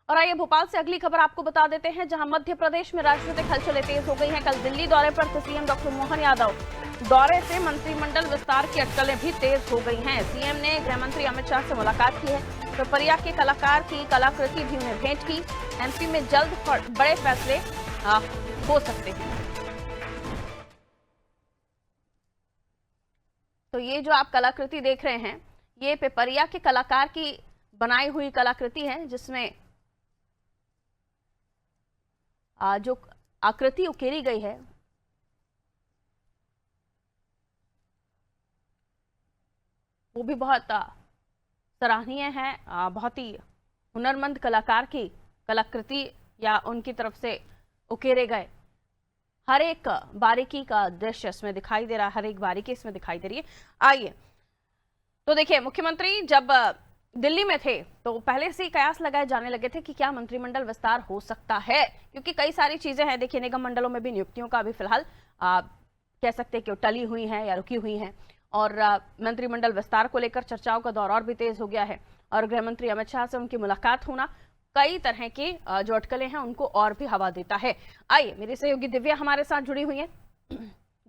और आइए भोपाल से अगली खबर आपको बता देते हैं, जहां मध्य प्रदेश में राजनीतिक हलचलें तेज हो गई हैं। कल दिल्ली दौरे पर थे सीएम डॉक्टर मोहन यादव। दौरे से मंत्रिमंडल विस्तार की अटकलें भी तेज हो गई हैं। सीएम ने गृह मंत्री अमित शाह से मुलाकात की है। पिपरिया के कलाकार की कलाकृति भी उन्हें भेंट की। एमपी में जल्द बड़े फैसले हो सकते हैं। तो ये जो आप कलाकृति देख रहे हैं, ये पिपरिया के कलाकार की बनाई हुई कलाकृति है, जिसमें जो आकृति उकेरी गई है वो भी बहुत सराहनीय है। बहुत ही हुनरमंद कलाकार की कलाकृति या उनकी तरफ से उकेरे गए हर एक बारीकी का दृश्य इसमें दिखाई दे रहा है, हर एक बारीकी इसमें दिखाई दे रही है। आइए तो देखिए, मुख्यमंत्री जब दिल्ली में थे तो पहले से ही कयास लगाए जाने लगे थे कि क्या मंत्रिमंडल विस्तार हो सकता है, क्योंकि कई सारी चीजें हैं। देखिए, निगम मंडलों में भी नियुक्तियों का अभी फिलहाल कह सकते हैं कि टली हुई हैं या रुकी हुई हैं, और मंत्रिमंडल विस्तार को लेकर चर्चाओं का दौर और भी तेज हो गया है। और गृह मंत्री अमित शाह से उनकी मुलाकात होना कई तरह की जो अटकलें हैं उनको और भी हवा देता है। आइए, मेरी सहयोगी दिव्या हमारे साथ जुड़ी हुई है।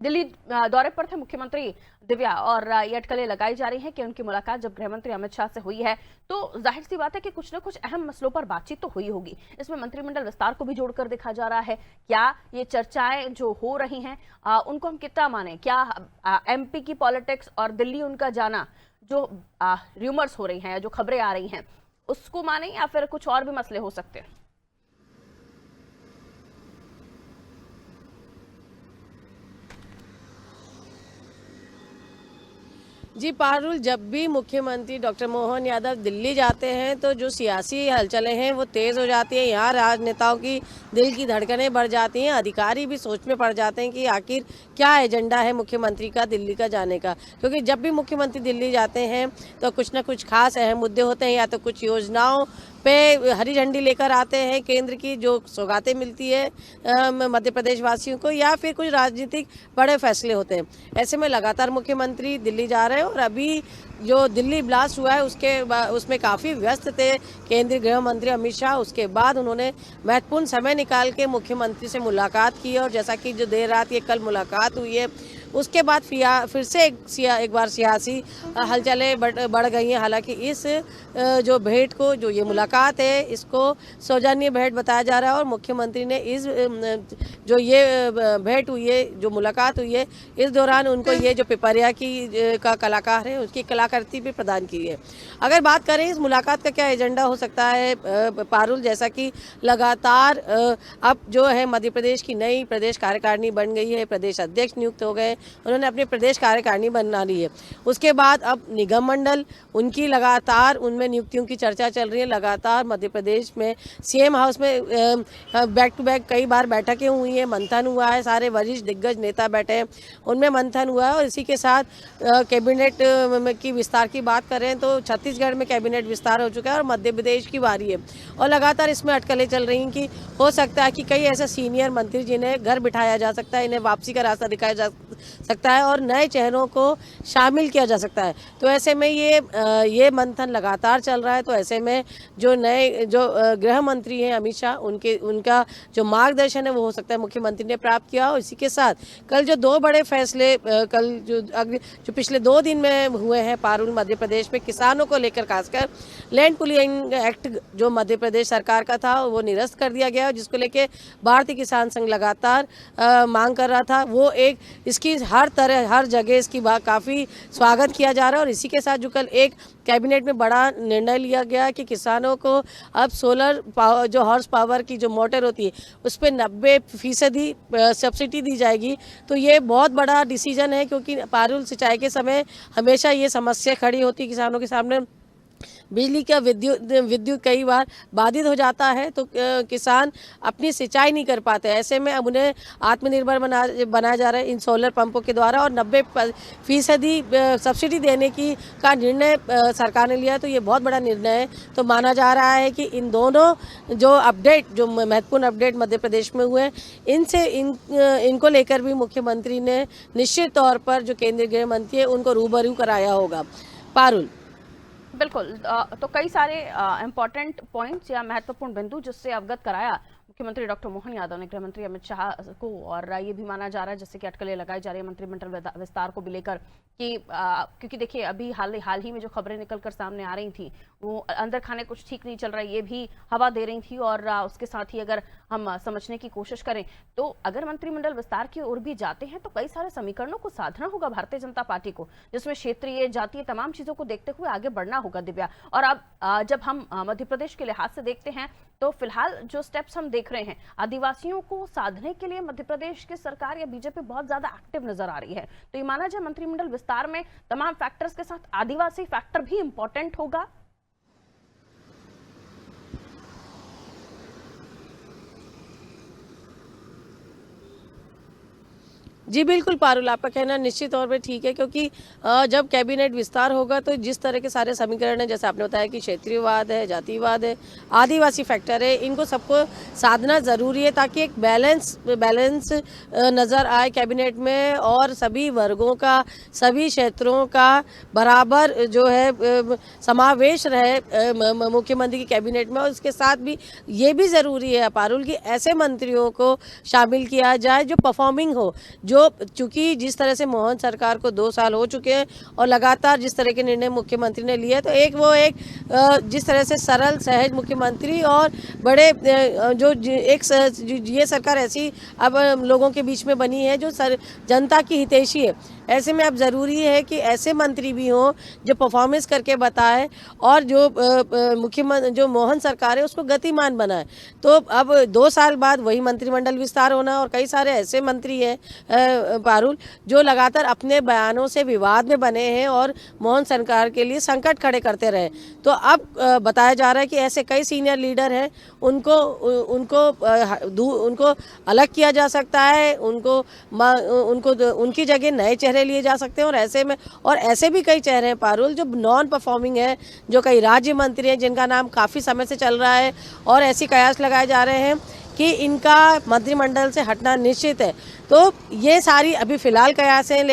दिल्ली दौरे पर थे मुख्यमंत्री दिव्या, और ये अटकलें लगाई जा रही हैं कि उनकी मुलाकात जब गृह मंत्री अमित शाह से हुई है तो जाहिर सी बात है कि कुछ न कुछ अहम मसलों पर बातचीत तो हुई होगी। इसमें मंत्रिमंडल विस्तार को भी जोड़कर देखा जा रहा है। क्या ये चर्चाएं जो हो रही हैं उनको हम कितना माने? क्या एमपी की पॉलिटिक्स और दिल्ली उनका जाना, जो र्यूमर्स हो रही हैं या जो खबरें आ रही हैं, उसको माने, या फिर कुछ और भी मसले हो सकते हैं? जी पारुल, जब भी मुख्यमंत्री डॉक्टर मोहन यादव दिल्ली जाते हैं तो जो सियासी हलचलें हैं वो तेज़ हो जाती हैं। यहाँ राजनेताओं की दिल की धड़कनें बढ़ जाती हैं। अधिकारी भी सोच में पड़ जाते हैं कि आखिर क्या एजेंडा है मुख्यमंत्री का दिल्ली का जाने का, क्योंकि जब भी मुख्यमंत्री दिल्ली जाते हैं तो कुछ ना कुछ खास अहम मुद्दे होते हैं। या तो कुछ योजनाओं पे हरी झंडी लेकर आते हैं, केंद्र की जो सौगातें मिलती है मध्य प्रदेश वासियों को, या फिर कुछ राजनीतिक बड़े फैसले होते हैं। ऐसे में लगातार मुख्यमंत्री दिल्ली जा रहे हैं, और अभी जो दिल्ली ब्लास्ट हुआ है उसमें काफ़ी व्यस्त थे केंद्रीय गृह मंत्री अमित शाह। उसके बाद उन्होंने महत्वपूर्ण समय निकाल के मुख्यमंत्री से मुलाकात की, और जैसा कि जो देर रात ये कल मुलाकात हुई है, उसके बाद फिर से एक बार सियासी हलचलें बढ़ गई हैं। हालांकि इस जो भेंट को, जो ये मुलाकात है, इसको सौजन्य भेंट बताया जा रहा है, और मुख्यमंत्री ने इस जो ये भेंट हुई है, जो मुलाकात हुई है, इस दौरान उनको ये जो पिपरिया का कलाकार है उसकी कलाकृति भी प्रदान की है। अगर बात करें इस मुलाकात का क्या एजेंडा हो सकता है पारुल, जैसा कि लगातार अब जो है मध्य प्रदेश की नई प्रदेश कार्यकारिणी बन गई है, प्रदेश अध्यक्ष नियुक्त हो गए, उन्होंने अपनी प्रदेश कार्यकारिणी बना ली है। उसके बाद अब निगम मंडल, उनकी लगातार उनमें नियुक्तियों की चर्चा चल रही है। लगातार मध्य प्रदेश में सीएम हाउस में बैक टू बैक कई बार बैठकें हुई हैं, मंथन हुआ है, सारे वरिष्ठ दिग्गज नेता बैठे हैं, उनमें मंथन हुआ है। और इसी के साथ कैबिनेट की विस्तार की बात करें तो छत्तीसगढ़ में कैबिनेट विस्तार हो चुका है और मध्य प्रदेश की बारी है, और लगातार इसमें अटकलें चल रही हैं कि हो सकता है कि कई ऐसे सीनियर मंत्री जिन्हें घर बिठाया जा सकता है, इन्हें वापसी का रास्ता दिखाया जा सकता है और नए चेहरों को शामिल किया जा सकता है। तो ऐसे में ये मंथन लगातार चल रहा है। तो ऐसे में जो नए गृह मंत्री हैं अमित शाह, उनका जो मार्गदर्शन है वो हो सकता है मुख्यमंत्री ने प्राप्त किया। और इसी के साथ कल जो दो बड़े फैसले कल जो पिछले 2 दिन में हुए हैं पारुल, मध्य प्रदेश में किसानों को लेकर, खासकर लैंड पुलिंग एक्ट जो मध्य प्रदेश सरकार का था वो निरस्त कर दिया गया, जिसको लेकर भारतीय किसान संघ लगातार मांग कर रहा था। वो इसकी हर जगह इसकी काफ़ी स्वागत किया जा रहा है। और इसी के साथ जो कल एक कैबिनेट में बड़ा निर्णय लिया गया कि किसानों को अब सोलर पावर, जो हॉर्स पावर की जो मोटर होती है, उस पर 90% सब्सिडी दी जाएगी। तो ये बहुत बड़ा डिसीजन है, क्योंकि पारुल सिंचाई के समय हमेशा ये समस्या खड़ी होती है किसानों के सामने, बिजली का विद्युत कई बार बाधित हो जाता है, तो किसान अपनी सिंचाई नहीं कर पाते। ऐसे में अब उन्हें आत्मनिर्भर बनाया जा रहा है इन सोलर पंपों के द्वारा, और 90% सब्सिडी देने का निर्णय सरकार ने लिया। तो ये बहुत बड़ा निर्णय है। तो माना जा रहा है कि इन दोनों जो महत्वपूर्ण अपडेट मध्य प्रदेश में हुए, इनको लेकर भी मुख्यमंत्री ने निश्चित तौर पर जो केंद्रीय गृह मंत्री है उनको रूबरू कराया होगा। पारुल। बिल्कुल। तो कई सारे इम्पोर्टेंट पॉइंट्स या महत्वपूर्ण बिंदु जिससे अवगत कराया मुख्यमंत्री डॉक्टर मोहन यादव ने गृह मंत्री अमित शाह को, और ये भी माना जा रहा है जैसे कि अटकलें लगाई जा रही है मंत्रिमंडल विस्तार को भी लेकर कि क्योंकि देखिए अभी हाल ही में जो खबरें निकलकर सामने आ रही थी वो अंदर खाने कुछ ठीक नहीं चल रहा है, ये भी हवा दे रही थी। और उसके साथ ही अगर हम समझने की कोशिश करें तो अगर मंत्रिमंडल विस्तार की ओर भी जाते हैं तो कई सारे समीकरणों को साधना होगा भारतीय जनता पार्टी को, जिसमें क्षेत्रीय जातीय तमाम चीजों को देखते हुए आगे बढ़ना होगा दिव्या। और अब जब हम मध्य प्रदेश के लिहाज से देखते हैं तो फिलहाल जो स्टेप्स हम देख रहे हैं आदिवासियों को साधने के लिए मध्य प्रदेश की सरकार या बीजेपी बहुत ज्यादा एक्टिव नजर आ रही है। तो ये माना जाए मंत्रिमंडल विस्तार में तमाम फैक्टर्स के साथ आदिवासी फैक्टर भी इंपॉर्टेंट होगा। जी बिल्कुल पारुल, आपका कहना निश्चित तौर पे ठीक है, क्योंकि जब कैबिनेट विस्तार होगा तो जिस तरह के सारे समीकरण हैं, जैसे आपने बताया कि क्षेत्रीयवाद है, जातिवाद है, आदिवासी फैक्टर है, इनको सबको साधना ज़रूरी है ताकि एक बैलेंस नज़र आए कैबिनेट में और सभी वर्गों का, सभी क्षेत्रों का बराबर जो है समावेश रहे मुख्यमंत्री की कैबिनेट में। और उसके साथ भी ये भी ज़रूरी है पारुल कि ऐसे मंत्रियों को शामिल किया जाए जो परफॉर्मिंग हो, जो चूंकि जिस तरह से मोहन सरकार को 2 साल हो चुके हैं और लगातार जिस तरह के निर्णय मुख्यमंत्री ने लिए, तो एक जिस तरह से सरल सहज मुख्यमंत्री और बड़े ये सरकार ऐसी अब लोगों के बीच में बनी है जो जनता की हितैषी है। ऐसे में अब ज़रूरी है कि ऐसे मंत्री भी हों जो परफॉर्मेंस करके बताए और जो मोहन सरकार है उसको गतिमान बनाए। तो अब 2 साल बाद वही मंत्रिमंडल विस्तार होना और कई सारे ऐसे मंत्री हैं पारुल जो लगातार अपने बयानों से विवाद में बने हैं और मोहन सरकार के लिए संकट खड़े करते रहे। तो अब बताया जा रहा है कि ऐसे कई सीनियर लीडर हैं, उनको अलग किया जा सकता है, उनकी जगह नए चेहरे लिए जा सकते हैं। और ऐसे भी कई चेहरे हैं पारुल जो नॉन परफॉर्मिंग है, जो कई राज्य मंत्री हैं जिनका नाम काफ़ी समय से चल रहा है और ऐसी कयास लगाए जा रहे हैं कि इनका मंत्रिमंडल से हटना निश्चित है। तो ये सारी अभी फिलहाल कयास हैं,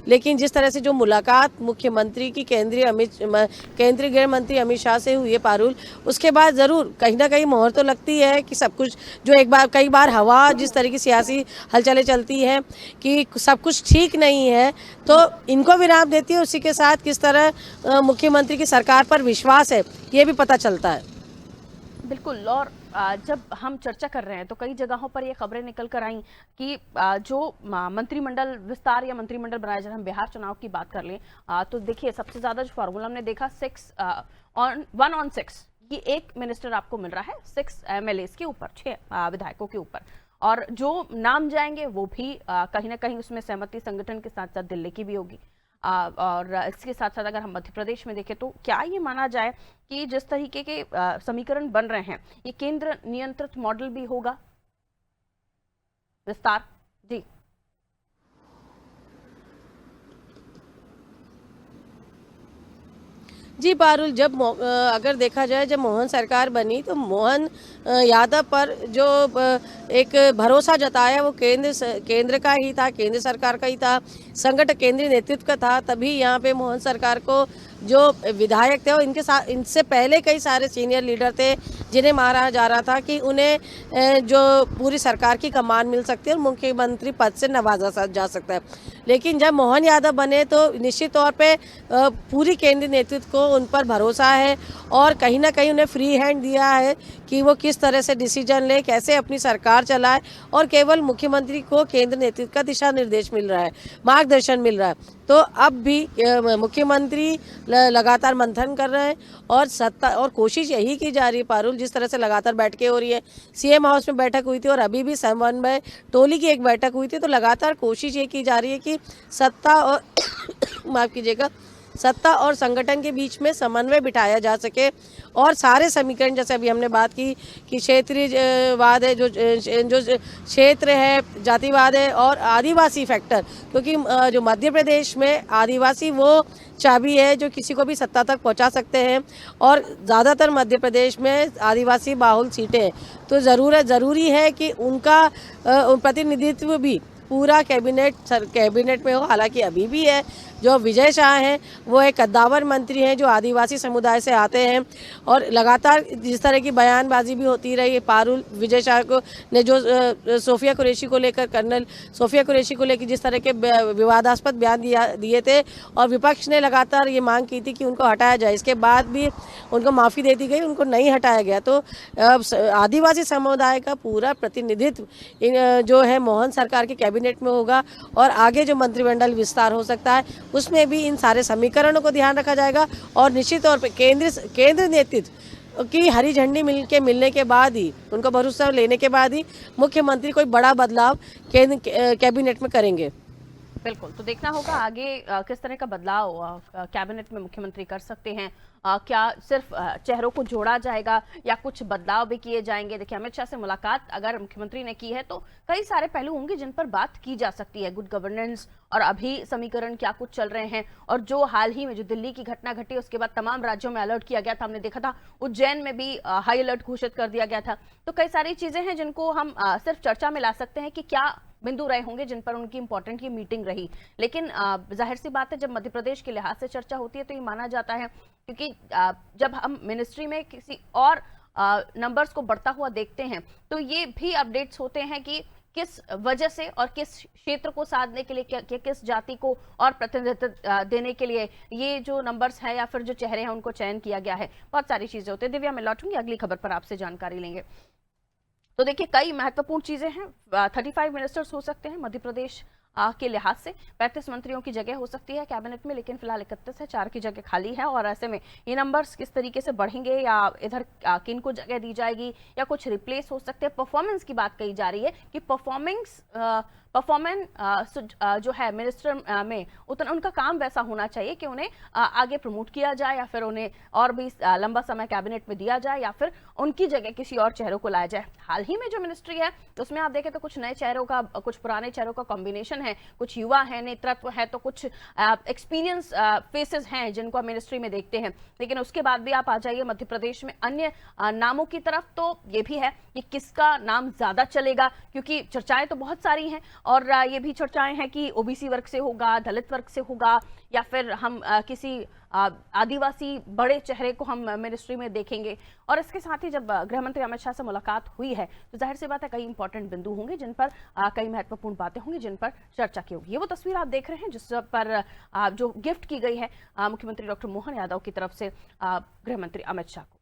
लेकिन जिस तरह से जो मुलाकात मुख्यमंत्री की केंद्रीय गृह मंत्री अमित शाह से हुई है पारुल, उसके बाद ज़रूर कहीं ना कहीं मोहर तो लगती है कि सब कुछ जो कई बार हवा जिस तरह की सियासी हलचलें चलती हैं कि सब कुछ ठीक नहीं है, तो इनको विराम देती है। उसी के साथ किस तरह मुख्यमंत्री की सरकार पर विश्वास है ये भी पता चलता है। बिल्कुल। और जब हम चर्चा कर रहे हैं तो कई जगहों पर ये खबरें निकल कर आई कि जो मंत्रिमंडल विस्तार या मंत्रिमंडल बनाया जा रहा है, हम बिहार चुनाव की बात कर लें तो देखिए सबसे ज्यादा जो फार्मूला हमने देखा 1 on 6, ये एक मिनिस्टर आपको मिल रहा है 6 MLAs के ऊपर, 6 विधायकों के ऊपर, और जो नाम जाएंगे वो भी कहीं ना कहीं उसमें सहमति संगठन के साथ साथ दिल्ली की भी होगी। और इसके साथ साथ अगर हम मध्य प्रदेश में देखें तो क्या ये माना जाए कि जिस तरीके के समीकरण बन रहे हैं ये केंद्र नियंत्रित मॉडल भी होगा विस्तार? जी जी पारुल, जब अगर देखा जाए जब मोहन सरकार बनी तो मोहन यादव पर जो एक भरोसा जताया वो केंद्र का ही था, केंद्र सरकार का ही था, संगठन केंद्रीय नेतृत्व का था। तभी यहाँ पे मोहन सरकार को जो विधायक थे और इनसे पहले कई सारे सीनियर लीडर थे जिन्हें माना जा रहा था कि उन्हें जो पूरी सरकार की कमान मिल सकती है और मुख्यमंत्री पद से नवाजा जा सकता है। लेकिन जब मोहन यादव बने तो निश्चित तौर पे पूरी केंद्रीय नेतृत्व को उन पर भरोसा है और कहीं ना कहीं उन्हें फ्री हैंड दिया है कि वो किस तरह से डिसीजन ले, कैसे अपनी सरकार चलाए, और केवल मुख्यमंत्री को केंद्र नेतृत्व का दिशा निर्देश मिल रहा है, मार्गदर्शन मिल रहा है। तो अब भी मुख्यमंत्री लगातार मंथन कर रहे हैं और सत्ता और कोशिश यही की जा रही है पारुल, जिस तरह से लगातार बैठकें हो रही है, सीएम हाउस में बैठक हुई थी और अभी भी समन्वय टोली की एक बैठक हुई थी, तो लगातार कोशिश ये की जा रही है कि सत्ता और माफ कीजिएगा, सत्ता और संगठन के बीच में समन्वय बिठाया जा सके और सारे समीकरण, जैसे अभी हमने बात की कि क्षेत्रीयवाद है, जो क्षेत्र है, जातिवाद है और आदिवासी फैक्टर, क्योंकि जो मध्य प्रदेश में आदिवासी वो चाबी है जो किसी को भी सत्ता तक पहुंचा सकते हैं और ज़्यादातर मध्य प्रदेश में आदिवासी बाहुल सीटें हैं। तो ज़रूरी है कि उनका प्रतिनिधित्व भी पूरा कैबिनेट में हो। हालांकि अभी भी है, जो विजय शाह हैं वो एक कद्दावर मंत्री हैं जो आदिवासी समुदाय से आते हैं, और लगातार जिस तरह की बयानबाजी भी होती रही, पारुल विजय शाह को ने जो सोफिया कुरैशी को लेकर, कर्नल सोफिया कुरैशी को लेकर जिस तरह के विवादास्पद बयान दिए थे, और विपक्ष ने लगातार ये मांग की थी कि उनको हटाया जाए, इसके बाद भी उनको माफ़ी दे दी गई, उनको नहीं हटाया गया। तो आदिवासी समुदाय का पूरा प्रतिनिधित्व जो है मोहन सरकार के कैबिनेट में होगा, और आगे जो मंत्रिमंडल विस्तार हो सकता है उसमें भी इन सारे समीकरणों को ध्यान रखा जाएगा, और निश्चित तौर पर केंद्र नेतृत्व की हरी झंडी मिलने के बाद ही, उनको भरोसा लेने के बाद ही मुख्यमंत्री कोई बड़ा बदलाव कैबिनेट में करेंगे। बिल्कुल, तो देखना होगा आगे किस तरह का बदलाव कैबिनेट में मुख्यमंत्री कर सकते हैं। क्या सिर्फ चेहरों को जोड़ा जाएगा या कुछ बदलाव भी किए जाएंगे। देखिए, अमित शाह से मुलाकात अगर मुख्यमंत्री ने की है तो कई सारे पहलू होंगे जिन पर बात की जा सकती है। गुड गवर्नेंस और अभी समीकरण क्या कुछ चल रहे हैं, और जो हाल ही में जो दिल्ली की घटना घटी उसके बाद तमाम राज्यों में अलर्ट किया गया था। हमने देखा था उज्जैन में भी हाई अलर्ट घोषित कर दिया गया था। तो कई सारी चीजें हैं जिनको हम सिर्फ चर्चा में ला सकते हैं कि क्या बिंदु रहे होंगे जिन पर उनकी इंपॉर्टेंट की मीटिंग रही। लेकिन जाहिर सी बात है, जब मध्य प्रदेश के लिहाज से चर्चा होती है तो ये माना जाता है, क्योंकि जब हम मिनिस्ट्री में किसी और नंबर्स को बढ़ता हुआ देखते हैं तो ये भी अपडेट्स होते हैं कि किस वजह से और किस क्षेत्र को साधने के लिए, किस जाति को और प्रतिनिधित्व देने के लिए ये जो नंबर्स है या फिर जो चेहरे हैं उनको चयन किया गया है। बहुत सारी चीजें होती है। दिव्या, मैं लौटूंगी अगली खबर पर, आपसे जानकारी लेंगे। तो देखिए, कई महत्वपूर्ण चीजें हैं। 35 मिनिस्टर्स हो सकते हैं मध्य प्रदेश के लिहाज से। 35 मंत्रियों की जगह हो सकती है कैबिनेट में, लेकिन फिलहाल 31 है, 4 की जगह खाली है। और ऐसे में ये नंबर्स किस तरीके से बढ़ेंगे या इधर किन को जगह दी जाएगी या कुछ रिप्लेस हो सकते हैं। परफॉर्मेंस की बात कही जा रही है कि परफॉर्मेंस जो है मिनिस्टर में उतना उनका काम वैसा होना चाहिए कि उन्हें आगे प्रमोट किया जाए या फिर उन्हें और भी लंबा समय कैबिनेट में दिया जाए या फिर उनकी जगह किसी और चेहरों को लाया जाए। हाल ही में जो मिनिस्ट्री है उसमें आप देखें तो कुछ नए चेहरों का, कुछ पुराने चेहरों का कॉम्बिनेशन है। कुछ युवा है, नेतृत्व है, तो कुछ एक्सपीरियंस फेसेस हैं जिनको आप मिनिस्ट्री में देखते हैं। लेकिन उसके बाद भी आप आ जाइए मध्य प्रदेश में अन्य नामों की तरफ, तो ये भी है कि किसका नाम ज्यादा चलेगा, क्योंकि चर्चाएं तो बहुत सारी हैं। और ये भी चर्चाएं हैं कि ओबीसी वर्ग से होगा, दलित वर्ग से होगा, या फिर हम किसी आदिवासी बड़े चेहरे को हम मिनिस्ट्री में देखेंगे। और इसके साथ ही जब गृह मंत्री अमित शाह से मुलाकात हुई है तो जाहिर सी बात है कई इंपॉर्टेंट बिंदु होंगे जिन पर कई महत्वपूर्ण बातें होंगी जिन पर चर्चा की होगी। ये वो तस्वीर आप देख रहे हैं जिस पर जो गिफ्ट की गई है मुख्यमंत्री डॉक्टर मोहन यादव की तरफ से गृह मंत्री अमित शाह को।